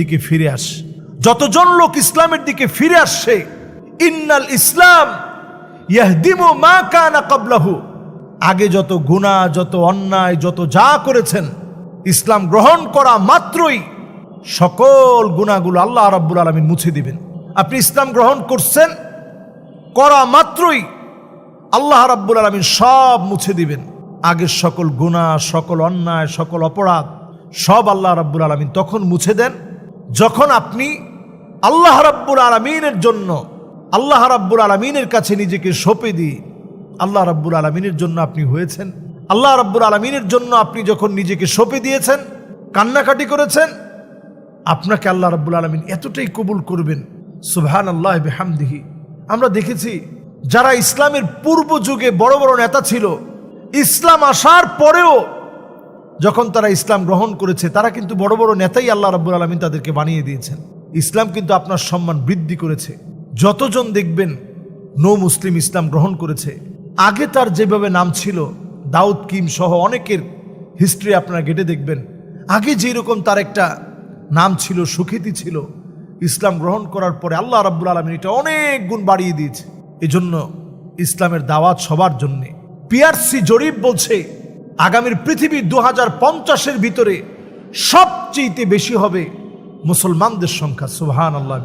দিকে ফিরে আসে। যতজন লোক ইসলামের দিকে ফিরে আসছে, ইন্নাল ইসলাম ইয়াহদিমু মা কানা ক্বাবলাহু, আগে যত গুনাহ, যত অন্যায়, যত যা করেছেন, ইসলাম গ্রহণ করা মাত্রই সকল গুনাহগুলো আল্লাহ রাব্বুল আলামিন মুছে দিবেন। আপনি ইসলাম গ্রহণ করছেন, করা মাত্রই আল্লাহ রাব্বুল আলামিন সব মুছে দিবেন। আগের সকল গুনাহ, সকল অন্যায়, সকল অপরাধ সব আল্লাহ রাব্বুল আলামিন তখন মুছে দেন যখন আপনি আল্লাহ রাব্বুল আলামিনের জন্য, আল্লাহ রাব্বুল আলামিনের কাছে নিজেকে সঁপে দিয়ে আল্লাহ রাব্বুল আলামিনের জন্য আপনি হয়েছেন। আল্লাহ রাব্বুল আলামিনের জন্য আপনি যখন নিজেকে সঁপে দিয়েছেন, কান্নাকাটি করেছেন, আপনাকে আল্লাহ রাব্বুল আলামিন এতটাই কবুল করবেন, সুবহানাল্লাহ বিহামদিহি। আমরা দেখেছি যারা ইসলামের পূর্ব যুগে বড় বড় নেতা ছিল, ইসলাম আসার পরেও যখন তারা ইসলাম গ্রহণ করেছে, তারা কিন্তু বড় বড় নেতাই আল্লাহ রাব্বুল আলামিন তাদেরকে বানিয়ে দিয়েছেন। ইসলাম কিন্তু আপনার সম্মান বৃদ্ধি করেছে। যতজন দেখবেন নো মুসলিম ইসলাম গ্রহণ করেছে, আগে তার যেভাবে নাম ছিল, দাউদ কিম সহ অনেকের হিস্ট্রি আপনারা ঘেটে দেখবেন, আগে যেরকম তার একটা নাম ছিল, সুখ্যাতি ছিল, ইসলাম গ্রহণ করার পরে আল্লাহ রাব্বুল আলামিন এটা অনেক গুণ বাড়িয়ে দিয়েছে। এজন্য ইসলামের দাওয়াত সবার জন্যে। পিআরসি জরিপ বলছে আগামীর পৃথিবী 2050-এর ভিতরে সবচেয়ে বেশি হবে মুসলমানদের সংখ্যা। সুবহানাল্লাহ।